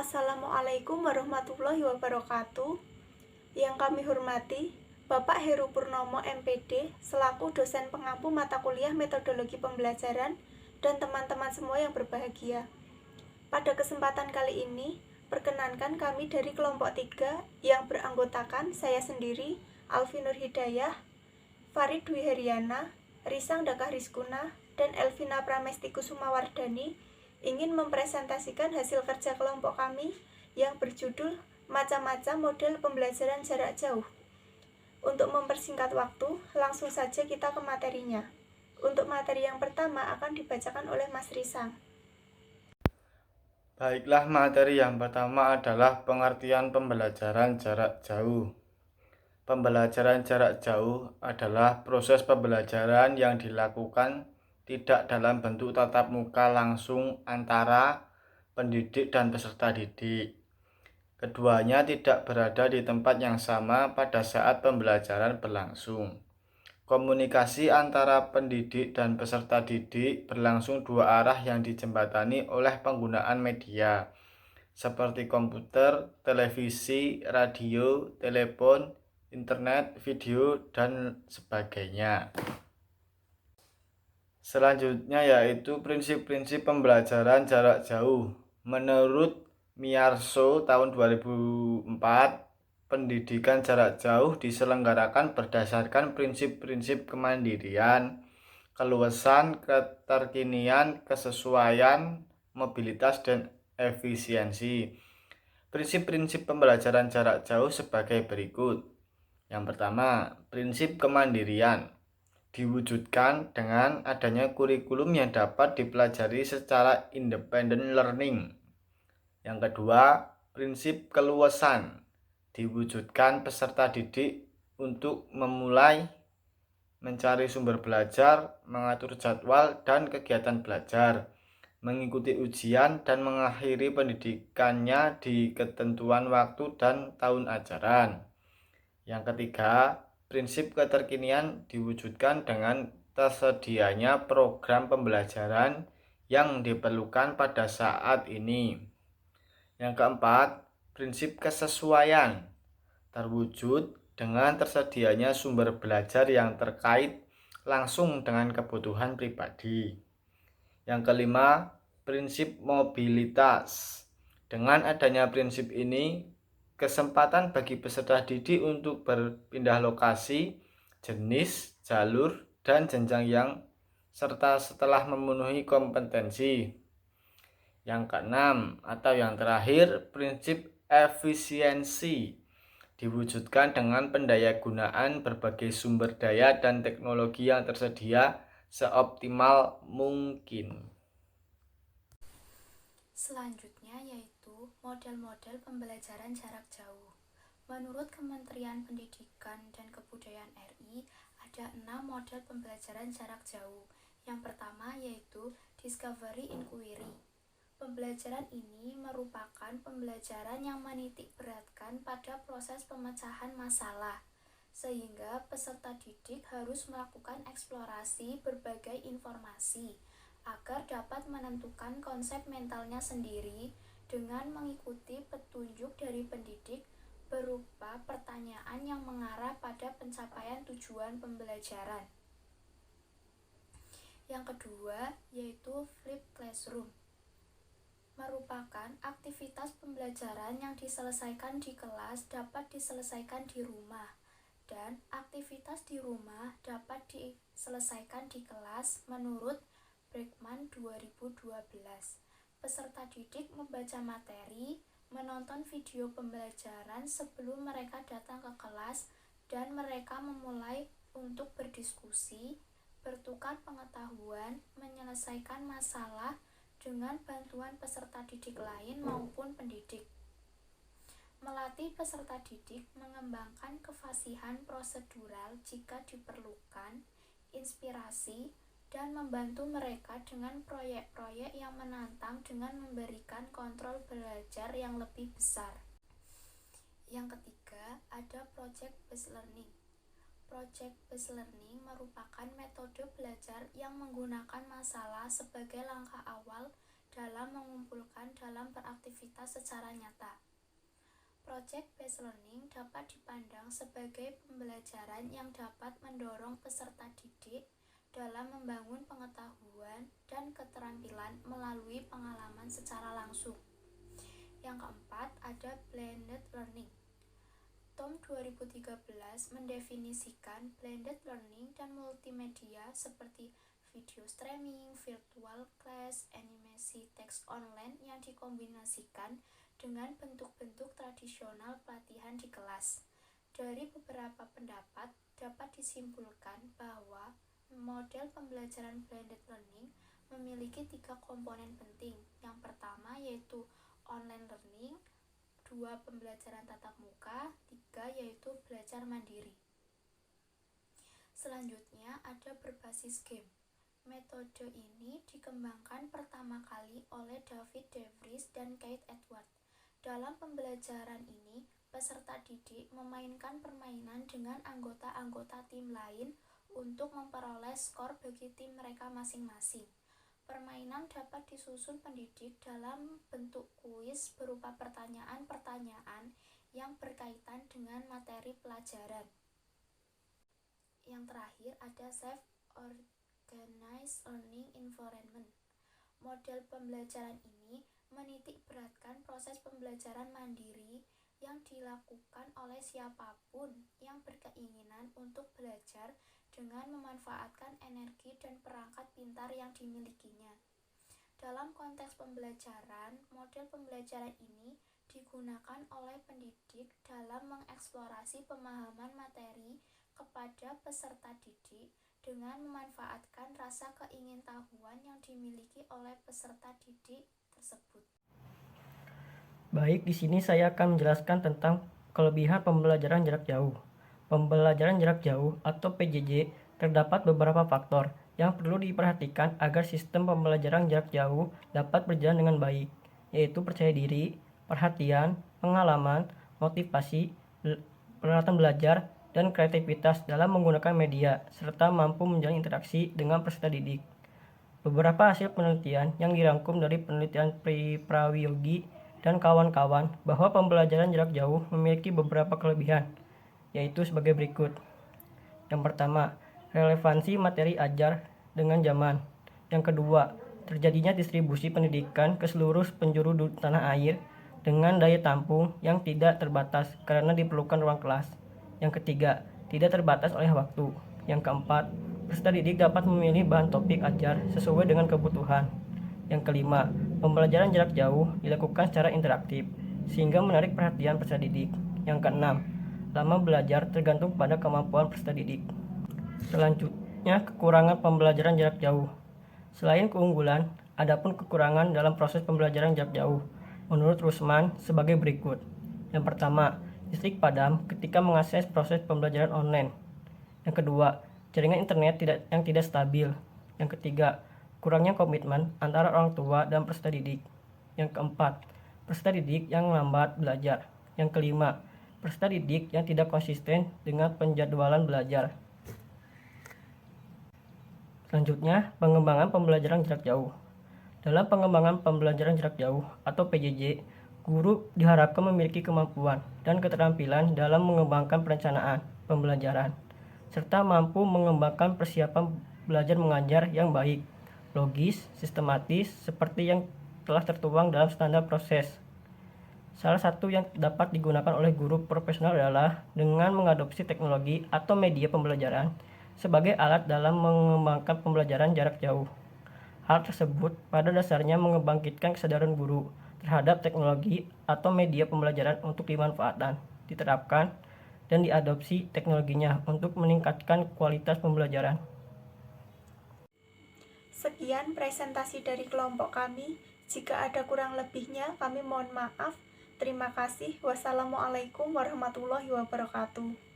Assalamualaikum warahmatullahi wabarakatuh. Yang kami hormati Bapak Heru Purnomo MPD selaku dosen pengampu mata kuliah metodologi pembelajaran dan teman-teman semua yang berbahagia. Pada kesempatan kali ini, perkenankan kami dari kelompok 3 yang beranggotakan saya sendiri, Alfi Nur Hidayah, Farid Dwi Heriana, Risang Dakah Rizkuna, dan Elvina Pramesti Kusumawardani ingin mempresentasikan hasil kerja kelompok kami yang berjudul Macam-macam model pembelajaran jarak jauh. Untuk mempersingkat waktu, langsung saja kita ke materinya. Untuk materi yang pertama akan dibacakan oleh Mas Risang. Baiklah, materi yang pertama adalah pengertian pembelajaran jarak jauh. Pembelajaran jarak jauh adalah proses pembelajaran yang dilakukan tidak dalam bentuk tatap muka langsung antara pendidik dan peserta didik. Keduanya tidak berada di tempat yang sama pada saat pembelajaran berlangsung. Komunikasi antara pendidik dan peserta didik berlangsung dua arah yang dijembatani oleh penggunaan media seperti komputer, televisi, radio, telepon, internet, video, dan sebagainya. Selanjutnya yaitu prinsip-prinsip pembelajaran jarak jauh. Menurut Miyarso tahun 2004, pendidikan jarak jauh diselenggarakan berdasarkan prinsip-prinsip kemandirian, keluasan, keterkinian, kesesuaian, mobilitas, dan efisiensi. Prinsip-prinsip pembelajaran jarak jauh sebagai berikut. Yang pertama, prinsip kemandirian diwujudkan dengan adanya kurikulum yang dapat dipelajari secara independent learning. Yang kedua, prinsip keluasan diwujudkan peserta didik untuk memulai mencari sumber belajar, mengatur jadwal dan kegiatan belajar, mengikuti ujian dan mengakhiri pendidikannya di ketentuan waktu dan tahun ajaran. Yang ketiga, prinsip keterkinian diwujudkan dengan tersedianya program pembelajaran yang diperlukan pada saat ini. Yang keempat, prinsip kesesuaian terwujud dengan tersedianya sumber belajar yang terkait langsung dengan kebutuhan pribadi. Yang kelima, prinsip mobilitas. Dengan adanya prinsip ini, kesempatan bagi peserta didik untuk berpindah lokasi, jenis, jalur, dan jenjang yang serta setelah memenuhi kompetensi. Yang keenam atau yang terakhir, prinsip efisiensi diwujudkan dengan pendayagunaan berbagai sumber daya dan teknologi yang tersedia seoptimal mungkin. Selanjutnya yaitu model-model pembelajaran jarak jauh. Menurut Kementerian Pendidikan dan Kebudayaan RI, ada 6 model pembelajaran jarak jauh. Yang pertama yaitu Discovery Inquiry. Pembelajaran ini merupakan pembelajaran yang menitik beratkan pada proses pemecahan masalah, sehingga peserta didik harus melakukan eksplorasi berbagai informasi agar dapat menentukan konsep mentalnya sendiri dengan mengikuti petunjuk dari pendidik berupa pertanyaan yang mengarah pada pencapaian tujuan pembelajaran. Yang kedua yaitu Flipped Classroom, merupakan aktivitas pembelajaran yang diselesaikan di kelas dapat diselesaikan di rumah, dan aktivitas di rumah dapat diselesaikan di kelas menurut Bregman 2012. Peserta didik membaca materi, menonton video pembelajaran sebelum mereka datang ke kelas, dan mereka memulai untuk berdiskusi, bertukar pengetahuan, menyelesaikan masalah dengan bantuan peserta didik lain maupun pendidik. Melatih peserta didik mengembangkan kefasihan prosedural jika diperlukan, inspirasi, dan membantu mereka dengan proyek-proyek yang menantang dengan memberikan kontrol belajar yang lebih besar. Yang ketiga, ada Project Based Learning. Project Based Learning merupakan metode belajar yang menggunakan masalah sebagai langkah awal dalam mengumpulkan dalam beraktivitas secara nyata. Project-based learning dapat dipandang sebagai pembelajaran yang dapat mendorong peserta didik dalam membangun pengetahuan dan keterampilan melalui pengalaman secara langsung. Yang keempat, ada blended learning. TOM 2013 mendefinisikan blended learning dan multimedia seperti video streaming, virtual class, animasi teks online yang dikombinasikan dengan bentuk-bentuk tradisional pelatihan di kelas. Dari beberapa pendapat, dapat disimpulkan bahwa model pembelajaran blended learning memiliki 3 komponen penting. Yang pertama yaitu online learning, 2 pembelajaran tatap muka, 3 yaitu belajar mandiri. Selanjutnya ada berbasis game. Metode ini dikembangkan pertama kali oleh David DeVries dan Keith Edwards. Dalam pembelajaran ini, peserta didik memainkan permainan dengan anggota-anggota tim lain untuk memperoleh skor bagi tim mereka masing-masing. Permainan dapat disusun pendidik dalam bentuk kuis berupa pertanyaan-pertanyaan yang berkaitan dengan materi pelajaran. Yang terakhir ada self-organized learning environment. Model pembelajaran ini menitik beratkan proses pembelajaran mandiri yang dilakukan oleh siapapun yang berkeinginan untuk belajar dengan memanfaatkan energi dan perangkat pintar yang dimilikinya. Dalam konteks pembelajaran, model pembelajaran ini digunakan oleh pendidik dalam mengeksplorasi pemahaman materi kepada peserta didik dengan memanfaatkan rasa keingintahuan yang dimiliki oleh peserta didik tersebut. Baik, di sini saya akan menjelaskan tentang kelebihan pembelajaran jarak jauh. Pembelajaran jarak jauh atau PJJ terdapat beberapa faktor yang perlu diperhatikan agar sistem pembelajaran jarak jauh dapat berjalan dengan baik, yaitu percaya diri, perhatian, pengalaman, motivasi, peralatan belajar, dan kreativitas dalam menggunakan media, serta mampu menjalin interaksi dengan peserta didik. Beberapa hasil penelitian yang dirangkum dari penelitian Prawiyogi dan kawan-kawan bahwa pembelajaran jarak jauh memiliki beberapa kelebihan, yaitu sebagai berikut. Yang pertama, relevansi materi ajar dengan zaman. Yang kedua, terjadinya distribusi pendidikan ke seluruh penjuru tanah air dengan daya tampung yang tidak terbatas karena diperlukan ruang kelas. Yang ketiga, tidak terbatas oleh waktu. Yang keempat, peserta didik dapat memilih bahan topik ajar sesuai dengan kebutuhan. Yang kelima, pembelajaran jarak jauh dilakukan secara interaktif sehingga menarik perhatian peserta didik. Yang keenam, lama belajar tergantung pada kemampuan peserta didik. Selanjutnya, kekurangan pembelajaran jarak jauh. Selain keunggulan, ada pun kekurangan dalam proses pembelajaran jarak jauh. Menurut Rusman sebagai berikut. Yang pertama, listrik padam ketika mengakses proses pembelajaran online. Yang kedua, jaringan internet yang tidak stabil. Yang ketiga, kurangnya komitmen antara orang tua dan peserta didik. Yang keempat, peserta didik yang lambat belajar. Yang kelima, peserta didik yang tidak konsisten dengan penjadwalan belajar. Selanjutnya, pengembangan pembelajaran jarak jauh. Dalam pengembangan pembelajaran jarak jauh atau PJJ, guru diharapkan memiliki kemampuan dan keterampilan dalam mengembangkan perencanaan pembelajaran, serta mampu mengembangkan persiapan belajar mengajar yang baik, logis, sistematis, seperti yang telah tertuang dalam standar proses. Salah satu yang dapat digunakan oleh guru profesional adalah dengan mengadopsi teknologi atau media pembelajaran sebagai alat dalam mengembangkan pembelajaran jarak jauh. Hal tersebut pada dasarnya membangkitkan kesadaran guru terhadap teknologi atau media pembelajaran untuk dimanfaatkan, diterapkan, dan diadopsi teknologinya untuk meningkatkan kualitas pembelajaran. Sekian presentasi dari kelompok kami. Jika ada kurang lebihnya, kami mohon maaf. Terima kasih. Wassalamualaikum warahmatullahi wabarakatuh.